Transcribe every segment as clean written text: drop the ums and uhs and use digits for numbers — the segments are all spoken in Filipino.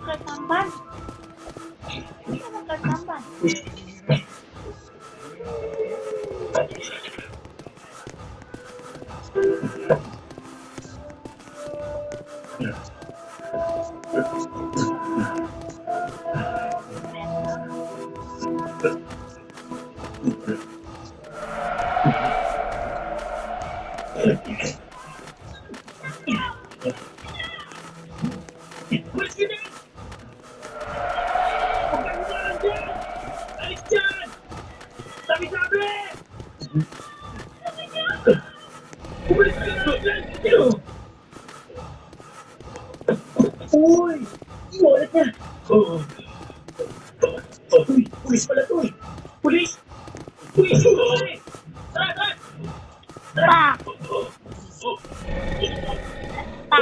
Magkasamban. Hindi ka magkasamban. Uy! Wallet niya! Oo. Uy! Pulis pala to eh! Pulis! Pulis! Uy! Tara! Tara! Pa! Pa!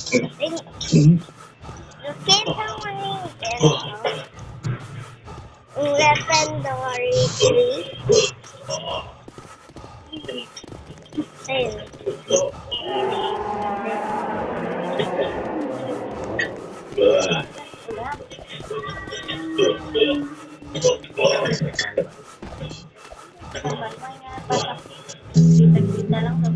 Kita mo yung inventory 3. Ayun. Kita lang sa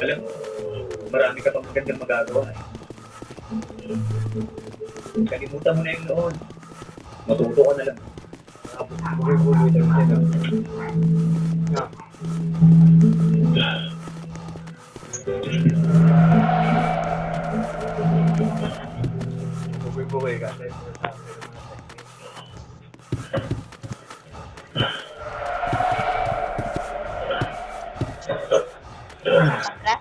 Alam mo, marami ka pang magandang magagawa eh. Kalimutan mo na yung noon. Matuto ka na lang. Bugoy-bugoy lang siya, no? Bukay-bukay ka. Pagka?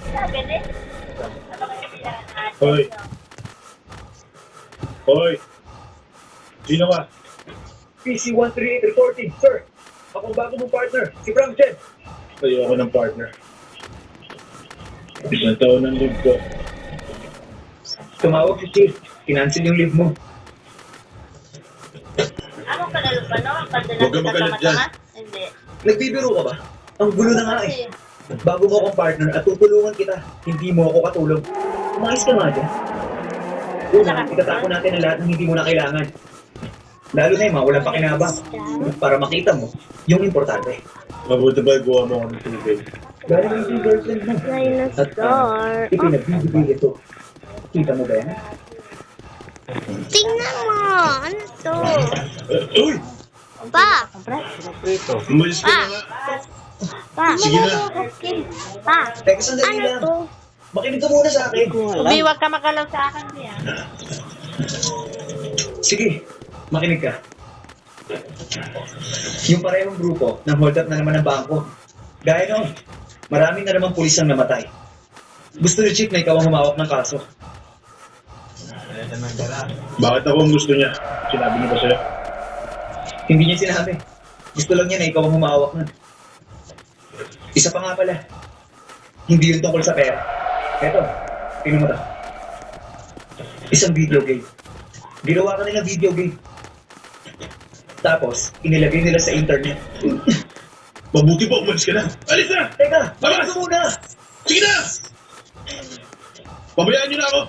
Sabi din. Ano kaya kailangan natin? Hoy. Hoy! Sino ka? PC-138 reporting, sir. Ako ang bago mong partner, si Frank Chen. Tayo ako ng partner. Isang taon ng leave ko. Tumawag si Chief. Kinancel yung leave mo. Ako kanalo pa, no? Padala Huwag kang magalit dyan. Hindi. Nagbibiro ka ba? Ang gulo na nga eh. Bago mo akong partner at tutulungan kita, hindi mo ako katulong. Umayos ka nga dyan. Una, itatapon natin ang lahat ng hindi mo na kailangan. Lalo na yung mga walang pakinabang. Para makita mo, yung importante. Mabuti ba gawa mo ako ng tubig? Dahil yung yung girlfriend mo. Dinosaur. Ipinagbibigay ito. Kita mo ba yan? Tingnan mo! Ano to? Uy! Pa! Prito. Umalis ka Pa! na nga. Pa! Sige na. Pa! Teka, sandali Ano lang. to? Makinig ka muna sa akin. Umiwag ka magalaw sa akin diya. Sige, makinig ka. Yung parehong grupo nang hold up na naman ng bangko. Dahil noon, marami na naman pulis ang namatay. Gusto ni Chief na ikaw ang humawak ng kaso. Bakit ako ang gusto niya? Sinabi niyo ba sa'yo? Hindi niya sinabi. Gusto lang niya na ikaw ang humawak nun. Isa pa nga pala. Hindi yun tungkol sa pera. Eto, tingnan mo to. Isang video game. Ginawa ka nilang video game. Tapos, inilagay nila sa internet. Mabuti pa umalis ka na. Alis na! Teka, Labas! ka muna! Sige na! Pabayaan niyo na ako!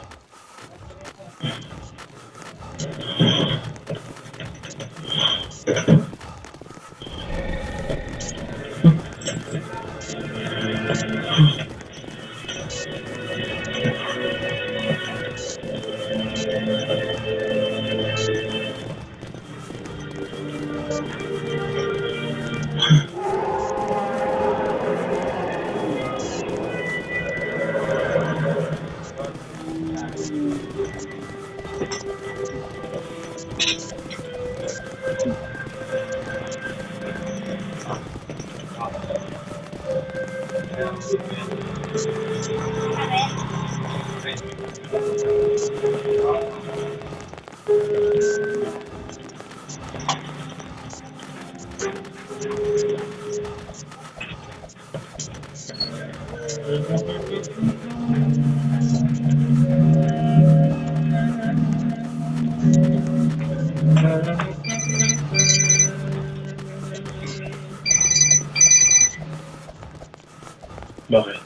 Bakit?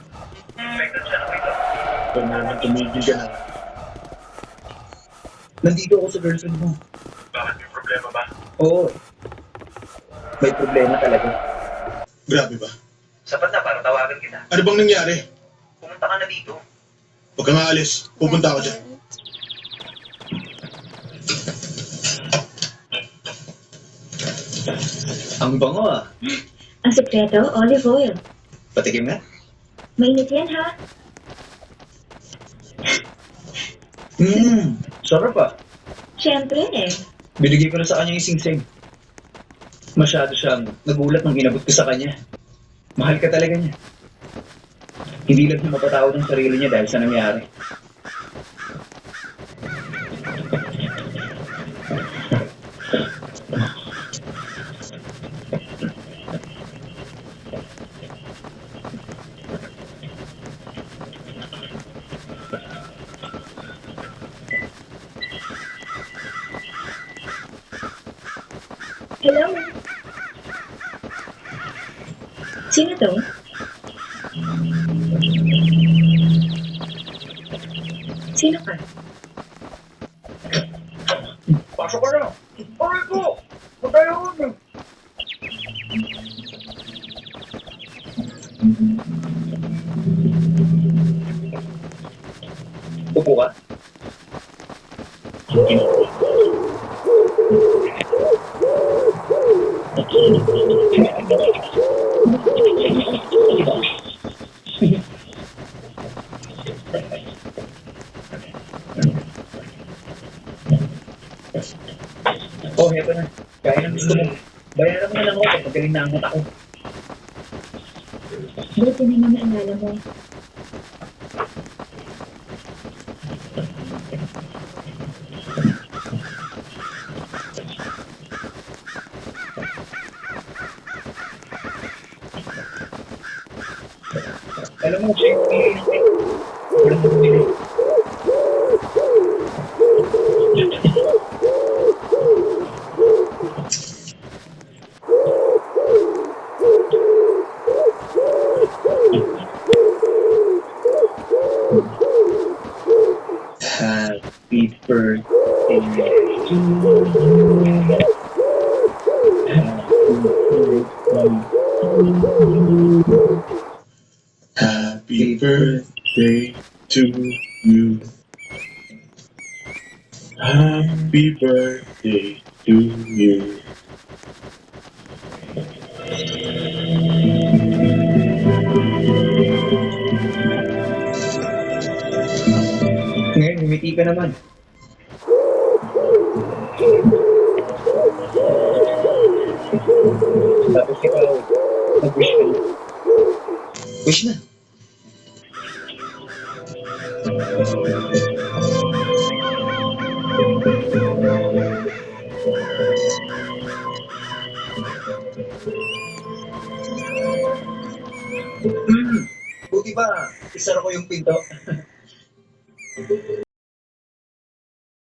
Ikaw na naman tumigil ka na. Nandito ako sa girlfriend mo. Bakit may problema ba? Oo. May problema talaga. Grabe ba? Sapat na para tawagan kita. Ano bang nangyari? Pumunta ka na dito. Huwag kang aalis. Pupunta ako dyan. Ang bango ah. Ang sekreto, olive oil. Patikim nga. Mainit yan, ha? Sarap ah. Siyempre, eh. Binigay ko na sa kanya yung sing-sing. Masyado siyang nagulat nung inabot ko sa kanya. Mahal ka talaga niya. Hindi lang siya mapatawad ng sarili niya dahil sa nangyari. Hello? Sino to? Sino ka? Pasok ka na! Aray ko! Mataya ko na! Upo ka? galing na ang mata ko. Buti naman naalala mo. Alam mo, siya yung pili natin. Walang pumili. Happy birthday to you. Happy birthday to you. Happy birthday to you. Ngayon, humiti ka naman. Tapos ikaw, mag-wish ka na. Wish na. Buti ba, isara ko yung pinto.